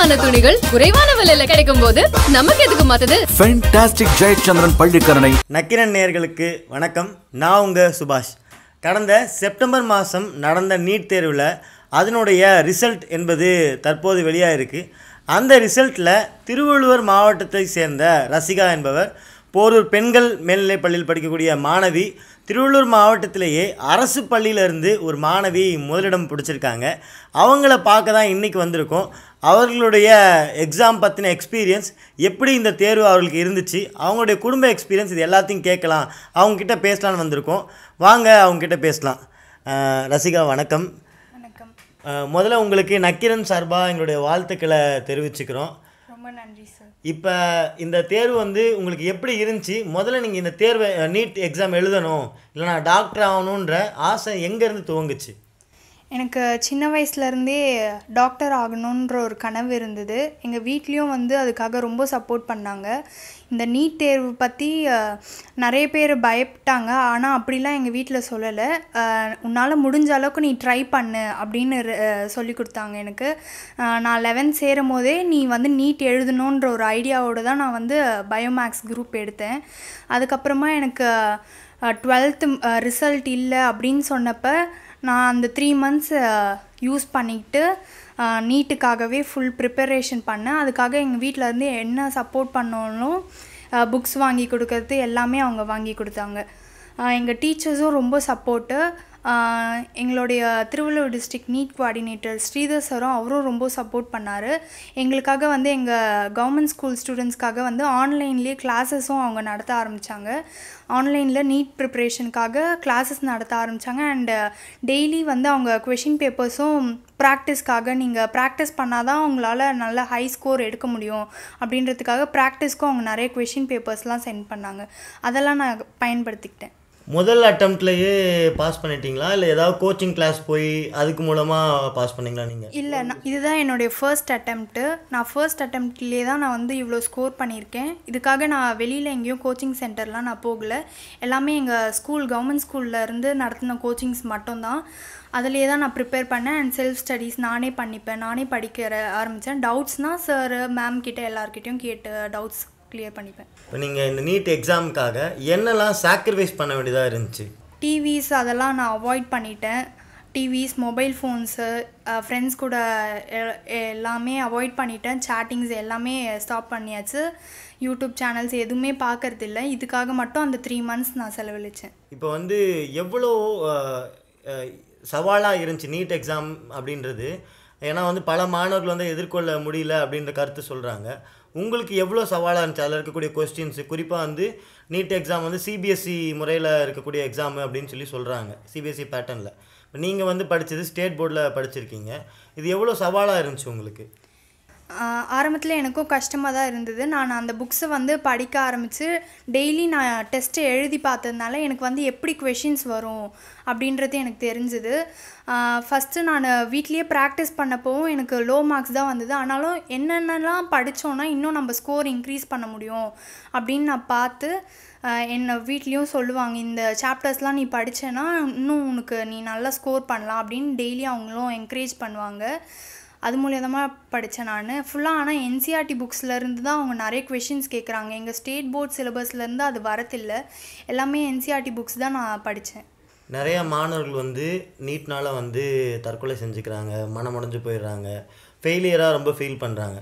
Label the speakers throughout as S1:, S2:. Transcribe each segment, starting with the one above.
S1: தரமான துணிகள் குறைவான விலையில கிடைக்கும் போது நமக்கு எதுக்கு மாத்துது?
S2: ஃபேண்டாஸ்டிக் ஜெயச்சந்திரன் பள்ளிக்கரணை.
S3: நக்கிரன் நேயர்களுக்கு வணக்கம். நான் உங்கள் சுபாஷ். கடந்த செப்டம்பர் மாதம் நடந்த நீட் தேர்வில் அதனுடைய ரிசல்ட் என்பது தற்போது வெளியாகிருக்கு. அந்த ரிசல்ட்டில் திருவள்ளுவர் மாவட்டத்தை சேர்ந்த ரசிகா என்பவர் போரூர் பெண்கள் மேல்நிலைப் பள்ளியில் படிக்கக்கூடிய மாணவி திருவள்ளூர் மாவட்டத்திலேயே அரசு பள்ளியிலேருந்து ஒரு மாணவி முதலிடம் பிடிச்சிருக்காங்க. அவங்கள பார்க்க தான் இன்றைக்கி வந்திருக்கோம். அவர்களுடைய எக்ஸாம் பற்றின எக்ஸ்பீரியன்ஸ், எப்படி இந்த தேர்வு அவர்களுக்கு இருந்துச்சு, அவங்களுடைய குடும்ப எக்ஸ்பீரியன்ஸ், இது எல்லாத்தையும் கேட்கலாம், அவங்கக்கிட்ட பேசலான்னு வந்திருக்கோம். வாங்க அவங்கக்கிட்ட பேசலாம். ரசிகா வணக்கம்.
S4: வணக்கம்.
S3: முதல்ல உங்களுக்கு நக்கிரன் சார்பாக எங்களுடைய வாழ்த்துக்களை தெரிவிச்சுக்கிறோம்.
S4: ரொம்ப நன்றி சார்.
S3: இப்போ இந்த தேர்வு உங்களுக்கு எப்படி இருந்துச்சு? முதல்ல நீங்கள் இந்த தேர்வை நீட் எக்ஸாம் எழுதணும், இல்லைனா டாக்டர் ஆகணுன்ற ஆசை எங்கேருந்து துவங்குச்சு?
S4: எனக்கு சின்ன வயசுலேருந்தே டாக்டர் ஆகணுன்ற ஒரு கனவு இருந்தது. எங்கள் வீட்லேயும் அதுக்காக ரொம்ப சப்போர்ட் பண்ணாங்க. இந்த நீட் தேர்வு பற்றி நிறைய பேர் பயப்பட்டாங்க. ஆனால் அப்படிலாம் எங்கள் வீட்டில் சொல்லலை. உன்னால் முடிஞ்ச அளவுக்கு நீ ட்ரை பண்ணு அப்படின்னு சொல்லி கொடுத்தாங்க எனக்கு. நான் 11th சேரும் போதே நீ நீட் எழுதணுன்ற ஒரு ஐடியாவோடு தான் நான் பயோமேக்ஸ் குரூப் எடுத்தேன். அதுக்கப்புறமா எனக்கு 12th ரிசல்ட் இல்லை அப்படின்னு சொன்னப்போ நான் அந்த 3 months யூஸ் பண்ணிக்கிட்டு நீட்டுக்காகவே ஃபுல் ப்ரிப்பரேஷன் பண்ணேன். அதுக்காக எங்கள் வீட்டிலேருந்து என்ன சப்போர்ட் பண்ணாலும் புக்ஸ் வாங்கி கொடுக்கறது எல்லாமே அவங்க வாங்கி கொடுத்தாங்க. எங்கள் டீச்சர்ஸும் ரொம்ப சப்போர்ட்டு. எங்களுடைய Tiruvallur district NEET coordinator Sridhar சாரும் அவரும் ரொம்ப சப்போர்ட் பண்ணார். எங்களுக்காக எங்கள் கவர்மெண்ட் ஸ்கூல் ஸ்டூடெண்ட்ஸ்க்காக ஆன்லைன்லேயே கிளாஸஸும் அவங்க நடத்த ஆரம்பித்தாங்க. ஆன்லைனில் நீட் ப்ரிப்ரேஷனுக்காக கிளாஸஸ் நடத்த ஆரம்பித்தாங்க. அண்டு டெய்லி அவங்க கொஷின் பேப்பர்ஸும் ப்ராக்டிஸ்க்காக நீங்கள் ப்ராக்டிஸ் பண்ணால் தான் அவங்களால நல்ல ஹை ஸ்கோர் எடுக்க முடியும் அப்படின்றதுக்காக ப்ராக்டிஸ்க்கும் அவங்க நிறைய கொஷின் பேப்பர்ஸ்லாம் சென்ட் பண்ணாங்க. அதெல்லாம் நான் பயன்படுத்திக்கிட்டேன்.
S3: முதல் அட்டம்ப்ட்லேயே பாஸ் பண்ணிட்டீங்களா, இல்லை ஏதாவது கோச்சிங் கிளாஸ் போய் அதுக்கு மூலமாக பாஸ் பண்ணிங்களா நீங்கள்?
S4: இல்லை, இதுதான் என்னுடைய ஃபர்ஸ்ட் அட்டெம்ப்ட்டு. நான் ஃபர்ஸ்ட் அட்டெம்ப்ட்லேயே தான் நான் இவ்வளோ ஸ்கோர் பண்ணியிருக்கேன். இதுக்காக நான் வெளியில் எங்கேயும் கோச்சிங் சென்டர்லாம் நான் போகலை. எல்லாமே எங்கள் ஸ்கூல் கவர்மெண்ட் ஸ்கூலில் இருந்து நடத்தின கோச்சிங்ஸ் மட்டும்தான். அதிலே தான் நான் ப்ரிப்பேர் பண்ணேன். அண்ட் செல்ஃப் ஸ்டடீஸ் நானே பண்ணிப்பேன், நானே படிக்க ஆரம்பித்தேன். டவுட்ஸ்னால் சார் மேம் கிட்டே எல்லாருக்கிட்டையும் கேட்டு டவுட்ஸ் கிளியர் பண்ணிப்பேன்.
S3: இப்போ நீங்கள் இந்த நீட் எக்ஸாமுக்காக என்னெல்லாம் சாக்ரிஃபைஸ் பண்ண வேண்டியதாக இருந்துச்சு?
S4: டிவிஸ் அதெல்லாம் நான் அவாய்ட் பண்ணிட்டேன். டிவிஸ், மொபைல் ஃபோன்ஸு, ஃப்ரெண்ட்ஸ் கூட எல்லாமே அவாய்ட் பண்ணிட்டேன். சேட்டிங்ஸ் எல்லாமே ஸ்டாப் பண்ணியாச்சு. யூடியூப் சேனல்ஸ் எதுவுமே பார்க்கறதில்ல. இதுக்காக மட்டும் அந்த 3 months நான் செலவழித்தேன்.
S3: இப்போ எவ்வளோ சவாலாக இருந்துச்சு நீட் எக்ஸாம் அப்படின்றது? ஏன்னா பல மாணவர்கள் எதிர்கொள்ள முடியல அப்படின்ற கருத்து சொல்கிறாங்க. உங்களுக்கு எவ்வளோ சவாலாக இருந்துச்சு அதில் இருக்கக்கூடிய கொஸ்டின்ஸு? குறிப்பாக நீட் எக்ஸாம் சிபிஎஸ்சி முறையில் இருக்கக்கூடிய எக்ஸாமு அப்படின்னு சொல்கிறாங்க, சிபிஎஸ்சி பேட்டர்னில். இப்போ நீங்கள் படித்தது ஸ்டேட் போர்டில் படிச்சிருக்கீங்க. இது எவ்வளோ சவாலாக இருந்துச்சு உங்களுக்கு?
S4: ஆரம்பத்தில் எனக்கும் கஷ்டமாக தான் இருந்தது. நான் அந்த புக்ஸை படிக்க ஆரம்பித்து டெய்லி நான் டெஸ்ட்டு எழுதி பார்த்ததுனால எனக்கு எப்படி கொஷின்ஸ் வரும் அப்படின்றது எனக்கு தெரிஞ்சுது. ஃபஸ்ட்டு நான் வீட்லேயே ப்ராக்டிஸ் பண்ணப்போவும் எனக்கு லோ மார்க்ஸ் தான் வந்தது. ஆனாலும் என்னென்னலாம் படித்தோன்னா இன்னும் நம்ம ஸ்கோர் இன்க்ரீஸ் பண்ண முடியும் அப்படின்னு நான் பார்த்து என்னை வீட்லேயும் சொல்லுவாங்க, இந்த சாப்டர்ஸ்லாம் நீ படித்தேன்னா இன்னும் உனக்கு நீ நல்லா ஸ்கோர் பண்ணலாம் அப்படின்னு டெய்லி அவங்களும் என்கரேஜ் பண்ணுவாங்க. அது மூலியமாக படித்தேன் நான் ஃபுல்லாக. ஆனால் என்சிஆர்டி புக்ஸ்லேருந்து தான் அவங்க நிறைய கொஷின்ஸ் கேட்குறாங்க. எங்கள் ஸ்டேட் போர்ட் சிலபஸ்லேருந்து அது வரதில்லை. எல்லாமே என்சிஆர்டி புக்ஸ் தான் நான் படித்தேன்.
S3: நிறையா மாணவர்கள் நீட்னால் தற்கொலை செஞ்சுக்கிறாங்க, மனமுடைஞ்சு போயிடுறாங்க, ஃபெயிலியராக ரொம்ப ஃபீல் பண்ணுறாங்க.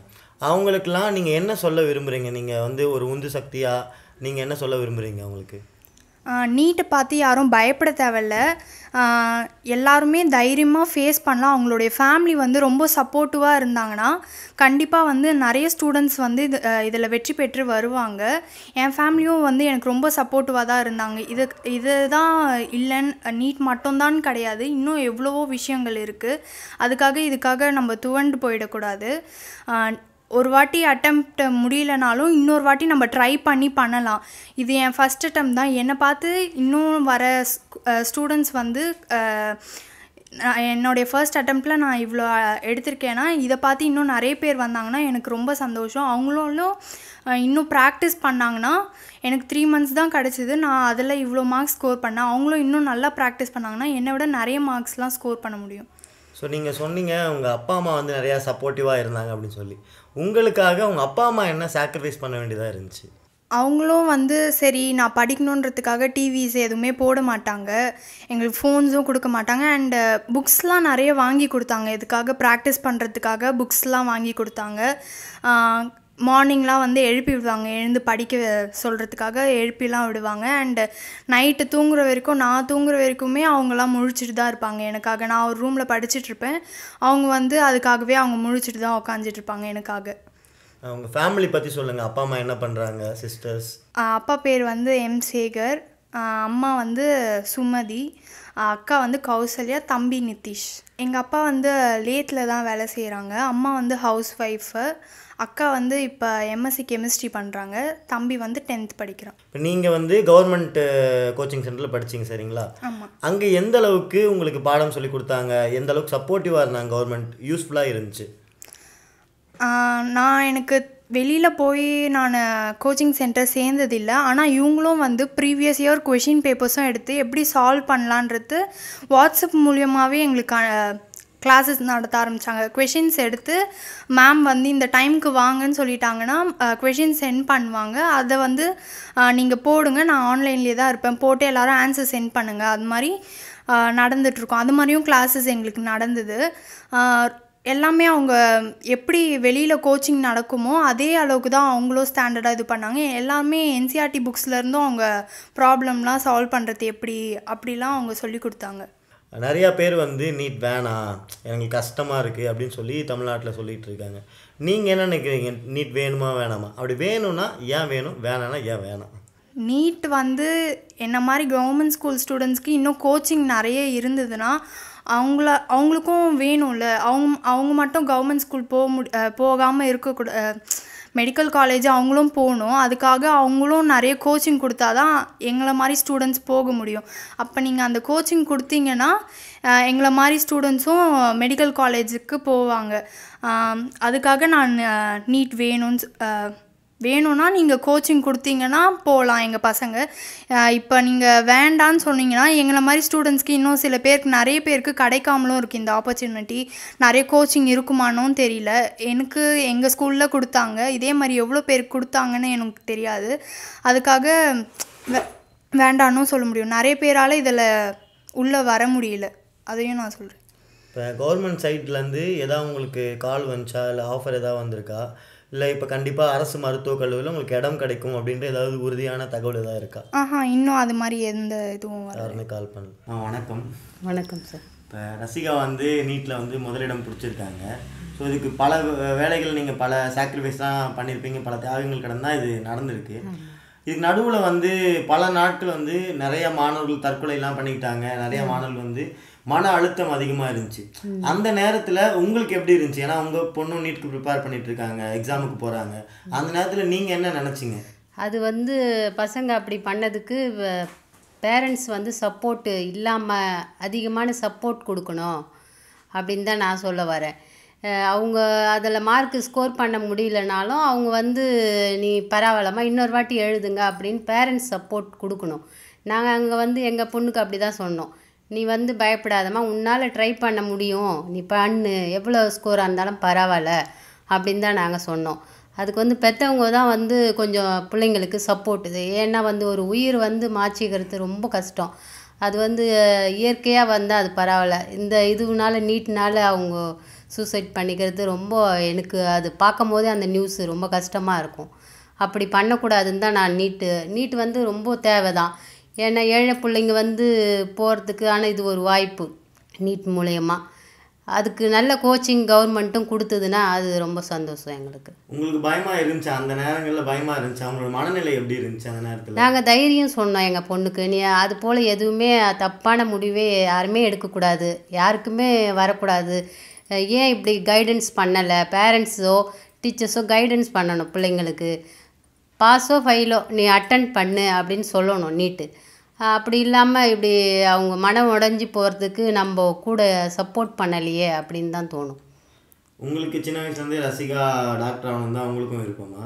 S3: அவங்களுக்கெல்லாம் நீங்கள் என்ன சொல்ல விரும்புகிறீங்க? நீங்கள் ஒரு உந்து சக்தியாக நீங்கள் என்ன சொல்ல விரும்புகிறீங்க அவங்களுக்கு?
S4: நீட்டை பார்த்து யாரும் பயப்பட தேவையில்ல. எல்லாருமே தைரியமாக ஃபேஸ் பண்ணலாம். அவங்களுடைய ஃபேமிலி ரொம்ப சப்போர்ட்டிவாக இருந்தாங்கன்னா கண்டிப்பாக நிறைய ஸ்டூடெண்ட்ஸ் இதில் வெற்றி பெற்று வருவாங்க. என் ஃபேமிலியும் எனக்கு ரொம்ப சப்போர்ட்டிவாக தான் இருந்தாங்க. இது தான் இல்லைன்னு நீட் மட்டும்தான் கிடையாது, இன்னும் எவ்வளவோ விஷயங்கள் இருக்குது. இதுக்காக நம்ம துவண்டு போயிடக்கூடாது. ஒரு வாட்டி அட்டெம்ப்ட் முடியலனாலும் இன்னொரு வாட்டி நம்ம ட்ரை பண்ணலாம். இது என் ஃபஸ்ட் அட்டெம்ப்ட் தான். என்னை பார்த்து இன்னும் வர ஸ்டூடெண்ட்ஸ் என்னுடைய ஃபர்ஸ்ட் அட்டெம்ப்டில் நான் இவ்வளோ எடுத்திருக்கேன்னா இதை பார்த்து இன்னும் நிறைய பேர் வந்தாங்கன்னா எனக்கு ரொம்ப சந்தோஷம். அவங்களும் இன்னும் ப்ராக்டிஸ் பண்ணாங்கன்னா எனக்கு 3 months தான் கிடச்சிது. நான் அதில் இவ்வளோ மார்க்ஸ் ஸ்கோர் பண்ணேன். அவங்களும் இன்னும் நல்லா ப்ராக்டிஸ் பண்ணாங்கன்னா என்னை விட நிறைய மார்க்ஸ்லாம் ஸ்கோர் பண்ண முடியும்.
S3: ஸோ நீங்கள் சொன்னீங்க உங்கள் அப்பா அம்மா வந்து நிறையா சப்போர்ட்டிவாக இருந்தாங்க அப்படின்னு சொல்லி. உங்களுக்காக உங்கள் அப்பா அம்மா என்ன சாக்ரிஃபைஸ் பண்ண வேண்டியதாக இருந்துச்சு?
S4: அவங்களும் வந்து சரி நான் படிக்கணுன்றதுக்காக டிவிஸ் எதுவுமே போட மாட்டாங்க, எங்களுக்கு ஃபோன்ஸும் கொடுக்க மாட்டாங்க. அண்டு புக்ஸ்லாம் நிறைய வாங்கி கொடுத்தாங்க, இதுக்காக ப்ராக்டிஸ் பண்ணுறதுக்காக புக்ஸ்லாம் வாங்கி கொடுத்தாங்க. மார்னிங்லாம் வந்து எழுப்பி விடுவாங்க, எழுந்து படிக்க சொல்கிறதுக்காக எழுப்பிலாம் விடுவாங்க. அண்டு நைட்டு தூங்குற வரைக்கும், நான் தூங்குற வரைக்குமே அவங்களாம் முழிச்சிட்டு தான் இருப்பாங்க எனக்காக. நான் ஒரு ரூமில் படிச்சுட்ருப்பேன், அவங்க வந்து அதுக்காகவே அவங்க முழிச்சிட்டு தான் உட்காந்துட்ருப்பாங்க எனக்காக.
S3: உங்கள் ஃபேமிலி பற்றி சொல்லுங்கள். அப்பா அம்மா என்ன பண்ணுறாங்க? சிஸ்டர்ஸ்?
S4: அப்பா பேர் வந்து எம் சேகர், அம்மா வந்து சுமதி, அக்கா வந்து கௌசல்யா, தம்பி நிதிஷ். எங்கள் அப்பா வந்து லேத்தில் தான் வேலை செய்கிறாங்க, அம்மா வந்து ஹவுஸ் ஒய்ஃபு, அக்கா வந்து இப்போ எம்எஸ்சி கெமிஸ்ட்ரி பண்ணுறாங்க, தம்பி வந்து 10th படிக்கிறான்.
S3: இப்போ நீங்கள் வந்து கவர்மெண்ட் கோச்சிங் சென்டரில் படிச்சிங்க சரிங்களா?
S4: ஆமாம்.
S3: அங்கே எந்த அளவுக்கு உங்களுக்கு பாடம் சொல்லி கொடுத்தாங்க, எந்த அளவுக்கு சப்போர்ட்டிவாக இருந்தாங்க, கவர்மெண்ட் யூஸ்ஃபுல்லாக இருந்துச்சு?
S4: நான் எனக்கு வெளியில் போய் நான் கோச்சிங் சென்டர் சேர்ந்ததில்லை, ஆனால் இவங்களும் வந்து ப்ரீவியஸ் இயர் கொஷின் பேப்பர்ஸும் எடுத்து எப்படி சால்வ் பண்ணலான்றது வாட்ஸ்அப் மூலியமாகவே எங்களுக்கு கிளாஸஸ் நடத்த ஆரம்பித்தாங்க. கொஷின்ஸ் எடுத்து மேம் வந்து இந்த டைமுக்கு வாங்கன்னு சொல்லிட்டாங்கன்னா கொஷின் சென்ட் பண்ணுவாங்க, அதை வந்து நீங்கள் போடுங்க, நான் ஆன்லைன்லேயே தான் இருப்பேன், போட்டு எல்லோரும் ஆன்சர் சென்ட் பண்ணுங்கள், அது மாதிரி நடந்துகிட்ருக்கோம். அது மாதிரியும் கிளாஸஸ் எங்களுக்கு நடந்தது. எல்லாமே அவங்க எப்படி வெளியில் கோச்சிங் நடக்குமோ அதே அளவுக்கு தான் அவங்களும் ஸ்டாண்டர்டாக இது பண்ணாங்க. எல்லாமே என்சிஆர்டி புக்ஸ்லேருந்தும் அவங்க ப்ராப்ளம்லாம் சால்வ் பண்ணுறது எப்படி அப்படிலாம் அவங்க சொல்லி கொடுத்தாங்க.
S3: நிறையா பேர் வந்து நீட் வேணாம், எனக்கு கஷ்டமாக இருக்குது அப்படின்னு சொல்லி தமிழ்நாட்டில் சொல்லிகிட்டு இருக்காங்க. நீங்கள் என்ன நினைக்கிறீங்க? நீட் வேணுமா வேணாமா? அப்படி வேணும்னா ஏன் வேணும், வேணான்னா ஏன் வேணாம்?
S4: நீட் வந்து என்ன மாதிரி கவர்மெண்ட் ஸ்கூல் ஸ்டூடெண்ட்ஸ்க்கு இன்னும் கோச்சிங் நிறைய இருந்ததுன்னா அவங்களுக்கும் வேணும்ல. அவங்க மட்டும் கவர்மெண்ட் ஸ்கூல் போகாமல் இருக்கக்கூட, மெடிக்கல் காலேஜ் அவங்களும் போகணும், அதுக்காக அவங்களும் நிறைய கோச்சிங் கொடுத்தா தான் எங்களை மாதிரி ஸ்டூடெண்ட்ஸ் போக முடியும். அப்போ நீங்கள் அந்த கோச்சிங் கொடுத்தீங்கன்னா எங்களை மாதிரி ஸ்டூடெண்ட்ஸும் மெடிக்கல் காலேஜுக்கு போவாங்க. அதுக்காக நான் நீட் வேணும்னா நீங்கள் கோச்சிங் கொடுத்தீங்கன்னா போகலாம் எங்கள் பசங்க. இப்போ நீங்கள் வேண்டான்னு சொன்னீங்கன்னா எங்களை மாதிரி ஸ்டூடெண்ட்ஸ்க்கு இன்னும் சில பேருக்கு, நிறைய பேருக்கு கிடைக்காமலும் இருக்குது இந்த ஆப்பர்ச்சுனிட்டி. நிறைய கோச்சிங் இருக்குமானும் தெரியல. எனக்கு எங்கள் ஸ்கூலில் கொடுத்தாங்க, இதே மாதிரி எவ்வளோ பேருக்கு கொடுத்தாங்கன்னு எனக்கு தெரியாது. அதுக்காக வேண்டான்னு சொல்ல முடியும். நிறைய பேரால் இதில் உள்ளே வர முடியல, அதையும் நான் சொல்கிறேன்.
S3: இப்போ கவர்மெண்ட் சைட்லேருந்து எதாவது உங்களுக்கு கால் வந்துச்சா, இல்லை ஆஃபர் எதாவது வந்திருக்கா, இல்லை இப்போ கண்டிப்பாக அரசு மருத்துவக் கல்லூரியில் உங்களுக்கு இடம் கிடைக்கும் அப்படின்ற ஏதாவது உறுதியான தகவல் எதாவது இருக்கா?
S4: இன்னும் அது மாதிரி எந்த இதுவும்
S3: யாருமே கால் பண்ணல. வணக்கம்.
S5: வணக்கம் சார்.
S3: இப்போ ரசிகா வந்து நீட்டில் வந்து முதலிடம் பிடிச்சிருக்காங்க. ஸோ இதுக்கு பல வேலைகள் நீங்கள் பல சாக்ரிஃபைஸ்லாம் பண்ணியிருப்பீங்க, பல தியாகங்கள் கடந்தால் இது நடந்திருக்கு. இதுக்கு நடுவில் வந்து பல நாட்கள் வந்து நிறைய மாணவர்கள் தற்கொலைலாம் பண்ணிக்கிட்டாங்க, நிறைய மாணவர்கள் வந்து மன அழுத்தம் அதிகமாக இருந்துச்சு. அந்த நேரத்தில் உங்களுக்கு எப்படி இருந்துச்சு? ஏன்னா உங்கள் பொண்ணு நீட்டுக்கு ப்ரிப்பேர் பண்ணிட்டு இருக்காங்க, எக்ஸாமுக்கு போகிறாங்க, அந்த நேரத்தில் நீங்கள் என்ன நினச்சிங்க?
S5: அது வந்து பசங்க அப்படி பண்ணதுக்கு பேரண்ட்ஸ் வந்து சப்போர்ட்டு இல்லாமல் அதிகமான சப்போர்ட் கொடுக்கணும் அப்படின்னு தான் நான் சொல்ல வரேன். அவங்க அதில் மார்க்கு ஸ்கோர் பண்ண முடியலனாலும் அவங்க வந்து நீ பரவாயில்லம்மா இன்னொரு வாட்டி எழுதுங்க அப்படின்னு பேரண்ட்ஸ் சப்போர்ட் கொடுக்கணும். நாங்கள் அங்கே வந்து எங்கள் பொண்ணுக்கு அப்படி தான் சொன்னோம், நீ வந்து பயப்படாதம்மா, உன்னால் ட்ரை பண்ண முடியும், நீ பண்ணு, எவ்வளோ ஸ்கோராக இருந்தாலும் பரவாயில்ல அப்படின்னு தான் நாங்கள் சொன்னோம். அதுக்கு வந்து பெற்றவங்க தான் வந்து கொஞ்சம் பிள்ளைங்களுக்கு சப்போர்ட். இது ஏன்னா வந்து ஒரு உயிர் வந்து மாற்றிக்கிறது ரொம்ப கஷ்டம். அது வந்து இயற்கையாக வந்தால் அது பரவாயில்ல, இந்த இதுனால நீட்னால அவங்க சூசைட் பண்ணிக்கிறது ரொம்ப, எனக்கு அது பார்க்கும் போதே அந்த நியூஸ் ரொம்ப கஷ்டமாக இருக்கும். அப்படி பண்ணக்கூடாதுன்னு தான் நான் நீட்டு வந்து ரொம்ப தேவை தான். ஏன்னா ஏழை பிள்ளைங்க வந்து போகிறதுக்கு, ஆனால் இது ஒரு வாய்ப்பு நீட் மூலயமா. அதுக்கு நல்ல கோச்சிங் கவர்மெண்ட்டும் கொடுத்ததுன்னா அது ரொம்ப சந்தோஷம் எங்களுக்கு.
S3: உங்களுக்கு பயமாக இருந்துச்சு அந்த நேரங்களில்? பயமாக இருந்துச்சு. அவங்களோட மனநிலை எப்படி இருந்துச்சு அந்த நேரத்தில்?
S5: நாங்கள் தைரியம் சொன்னோம் எங்கள் பொண்ணுக்கு, நீ அது போல் எதுவுமே தப்பான முடிவே யாருமே எடுக்கக்கூடாது, யாருக்குமே வரக்கூடாது, ஏன் இப்படி கைடன்ஸ் பண்ணலை, பேரண்ட்ஸோ டீச்சர்ஸோ கைடன்ஸ் பண்ணணும் பிள்ளைங்களுக்கு, பாஸோ ஃபெயிலோ நீ அட்டன் பண்ணு அப்படின்னு சொல்லணும் நீட்டு. அப்படி இல்லாமல் இப்படி அவங்க மனம் உடஞ்சி போகிறதுக்கு நம்ம கூட சப்போர்ட் பண்ணலையே அப்படின்னு தான் தோணும்.
S3: உங்களுக்கு சின்ன வயசுலேருந்தே ரசிகா டாக்டர் ஆகணும் தான் உங்களுக்கும் விருப்பமா?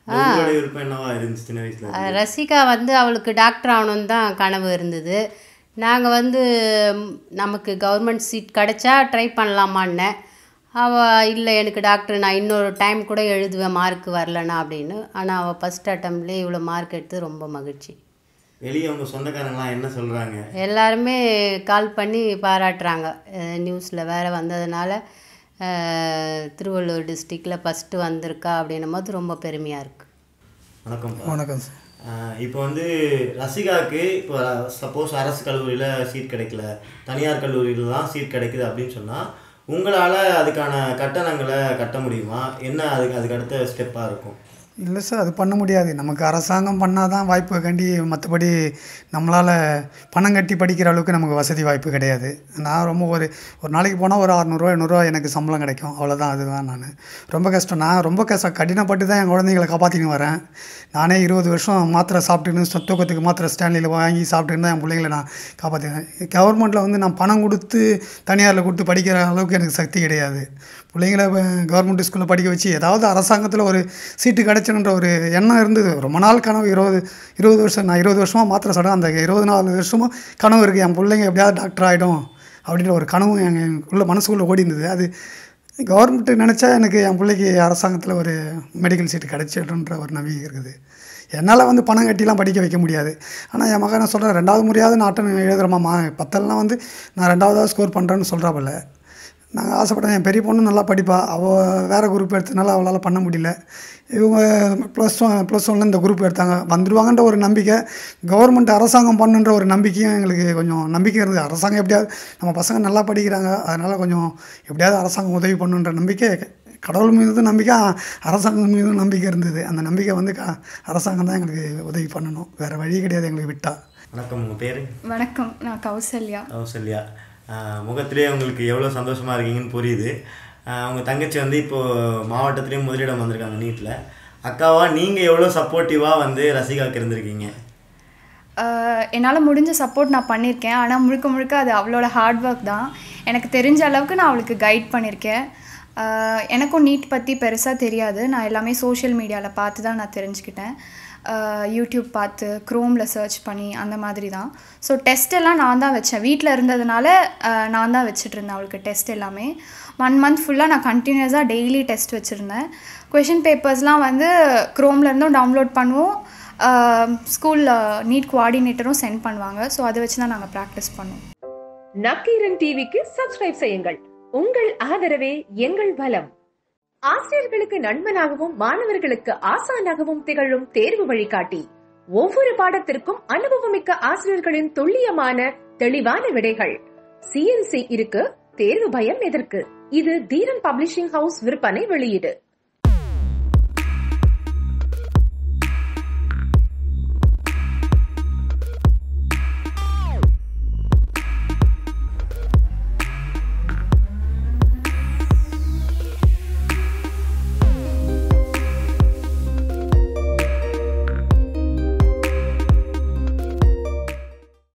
S3: உங்களுடைய விருப்பம் என்னவா இருந்துச்சு சின்ன வயசில்?
S5: ரசிகா வந்து அவளுக்கு டாக்டர் ஆகணும்னு தான் கனவு இருந்தது. நாங்கள் வந்து நமக்கு கவர்மெண்ட் சீட் கிடச்சா ட்ரை பண்ணலாமான்னேன். அவள் இல்லை எனக்கு டாக்டர் நான் இன்னொரு டைம் கூட எழுதுவேன் மார்க் வரலண்ணா அப்படின்னு. ஆனால் அவள் ஃபஸ்ட் அட்டம்ப்ட்லேயே இவ்வளோ மார்க் எடுத்து ரொம்ப மகிழ்ச்சி.
S3: வெளியே உங்கள் சொந்தக்காரங்களாம் என்ன சொல்கிறாங்க?
S5: எல்லாருமே கால் பண்ணி பாராட்டுறாங்க. நியூஸில் வேறு வந்ததுனால திருவள்ளூர் டிஸ்ட்ரிக்டில் ஃபஸ்ட்டு வந்திருக்கா அப்படின்னும் போது ரொம்ப பெருமையாக இருக்குது.
S3: வணக்கம்.
S6: வணக்கம் சார்.
S3: இப்போ வந்து ரசிகாவுக்கு இப்போ சப்போஸ் அரசு கல்லூரியில் சீட் கிடைக்கல, தனியார் கல்லூரியில் தான் சீட் கிடைக்குது அப்படின்னு சொன்னால் உங்களால் அதுக்கான கட்டணங்களை கட்ட முடியுமா? என்ன அதுக்கு அடுத்த ஸ்டெப்பாக இருக்கும்?
S6: இல்லை சார், அது பண்ண முடியாது. நமக்கு அரசாங்கம் பண்ணால் தான் வாய்ப்பு கண்டி, மற்றபடி நம்மளால் பணம் கட்டி படிக்கிற அளவுக்கு நமக்கு வசதி வாய்ப்பு கிடையாது. நான் ரொம்ப ஒரு நாளைக்கு போனால் ஒரு 600 700 எனக்கு சம்பளம் கிடைக்கும், அவ்வளோதான். அதுதான் நான் ரொம்ப கஷ்டம். நான் ரொம்ப கடினப்பட்டு தான் என் குழந்தைங்களை காப்பாற்றின்னு வரேன். நானே 20 வருஷம் மாத்திரை சாப்பிட்டுன்னு தூக்கத்துக்கு மாத்திரை ஸ்டாண்டில் வாங்கி சாப்பிட்டுன்னு தான் என் பிள்ளைங்களை நான் காப்பாற்றினேன். கவர்மெண்ட்டில் வந்து நான் பணம் கொடுத்து தனியாரில் கொடுத்து படிக்கிற அளவுக்கு எனக்கு சக்தி கிடையாது. பிள்ளைங்களை கவர்மெண்ட் ஸ்கூலில் படிக்க வச்சு ஏதாவது அரசாங்கத்தில் ஒரு சீட்டு கிடைச்சணுன்ற ஒரு எண்ணம் இருந்தது. ரொம்ப நாள் கனவு. 20 வருஷம் நான் 20 வருஷமாக மாத்திரை சாப்பிட்டேன். அந்த 24 வருஷமாக கனவு இருக்குது, என் பிள்ளைங்க எப்படியாவது டாக்டர் ஆகிடும் அப்படின்ற ஒரு கனவு எங்களுக்குள்ளே மனசுக்குள்ளே ஓடி இருந்தது. அது கவர்மெண்ட்டு நினச்சா எனக்கு என் பிள்ளைக்கு அரசாங்கத்தில் ஒரு மெடிக்கல் சீட்டு கிடைச்சிடுன்ற ஒரு நம்பிக்கை இருக்குது. என்னால் வந்து பணம் கட்டிலாம் படிக்க வைக்க முடியாது. ஆனால் என் மகன் சொல்கிறேன், 2வது முறையாவது நாட்டம் எழுதுகிறோமா, 10எல்லாம் வந்து நான் 2வதாக ஸ்கோர் பண்ணுறேன்னு சொல்கிறாப்பில்ல. நாங்கள் ஆசைப்பட்டேன். என் பெரிய பொண்ணு நல்லா படிப்பா, அவள் வேறு குரூப் எடுத்ததுனால அவளால் பண்ண முடியல. இவங்க +1 இந்த குரூப் எடுத்தாங்க, வந்துடுவாங்கன்ற ஒரு நம்பிக்கை, கவர்மெண்ட் அரசாங்கம் பண்ணுன்ற ஒரு நம்பிக்கையும் எங்களுக்கு கொஞ்சம் நம்பிக்கை இருந்தது. அரசாங்கம் எப்படியாவது நம்ம பசங்க நல்லா படிக்கிறாங்க, அதனால் கொஞ்சம் எப்படியாவது அரசாங்கம் உதவி பண்ணுன்ற நம்பிக்கை, கடவுள் மீதும் நம்பிக்கை, அரசாங்கம் மீதும் நம்பிக்கை இருந்தது. அந்த நம்பிக்கை வந்து அரசாங்கம் தான் எங்களுக்கு உதவி பண்ணணும், வேறு வழி கிடையாது எங்களுக்கு விட்டா.
S3: வணக்கம், உங்கள் பேர்?
S4: வணக்கம், நான் கௌசல்யா.
S3: முகத்திலே உங்களுக்கு எவ்வளோ சந்தோஷமாக இருக்கீங்கன்னு புரியுது. உங்கள் தங்கச்சி வந்து இப்போது மாவட்டத்துலேயும் முதலிடம் வந்திருக்காங்க நீட்டில். அக்காவா நீங்கள் எவ்வளோ சப்போர்ட்டிவாக வந்து ரசிகாவுக்கு இருந்திருக்கீங்க?
S4: என்னால் முடிஞ்ச சப்போர்ட் நான் பண்ணியிருக்கேன். ஆனால் முழுக்க அது அவளோட ஹார்ட் ஒர்க் தான். எனக்கு தெரிஞ்ச அளவுக்கு நான் அவளுக்கு கைட் பண்ணியிருக்கேன். எனக்கும் நீட் பற்றி பெருசாக தெரியாது. நான் எல்லாமே சோஷியல் மீடியாவில் பார்த்து தான் நான் தெரிஞ்சுக்கிட்டேன். யூடியூப் பார்த்து, க்ரோமில் சர்ச் பண்ணி அந்த மாதிரி தான். ஸோ டெஸ்ட் எல்லாம் நான் தான் வச்சேன். வீட்டில் இருந்ததுனால நான் தான் வச்சுட்ருந்தேன் அவளுக்கு டெஸ்ட் எல்லாமே. 1 மந்த் ஃபுல்லாக நான் கண்டினியூஸாக டெய்லி டெஸ்ட் வச்சுருந்தேன். கொஷின் பேப்பர்ஸ்லாம் வந்து க்ரோம்லேருந்தும் டவுன்லோட் பண்ணுவோம், ஸ்கூலில் நீட் கோஆர்டினேட்டரும் சென்ட் பண்ணுவாங்க. ஸோ அதை வச்சு தான் நாங்கள் ப்ராக்டிஸ் பண்ணுவோம்.
S7: நக்கீரன் டிவிக்கு சப்ஸ்கிரைப் செய்யுங்கள். உங்கள் ஆதரவே எங்கள் பலம். ஆசிரியர்களுக்கு நண்பனாகவும் மாணவர்களுக்கு ஆசானாகவும் திகழும் தேர்வு வழிகாட்டி. ஒவ்வொரு பாடத்திற்கும் அனுபவமிக்க ஆசிரியர்களின் துல்லியமான தெளிவான விடைகள். CNC இருக்கு, தேர்வு பயம் எதற்கு? இது தீரன் பப்ளிஷிங் ஹவுஸ் விற்பனை வெளியீடு.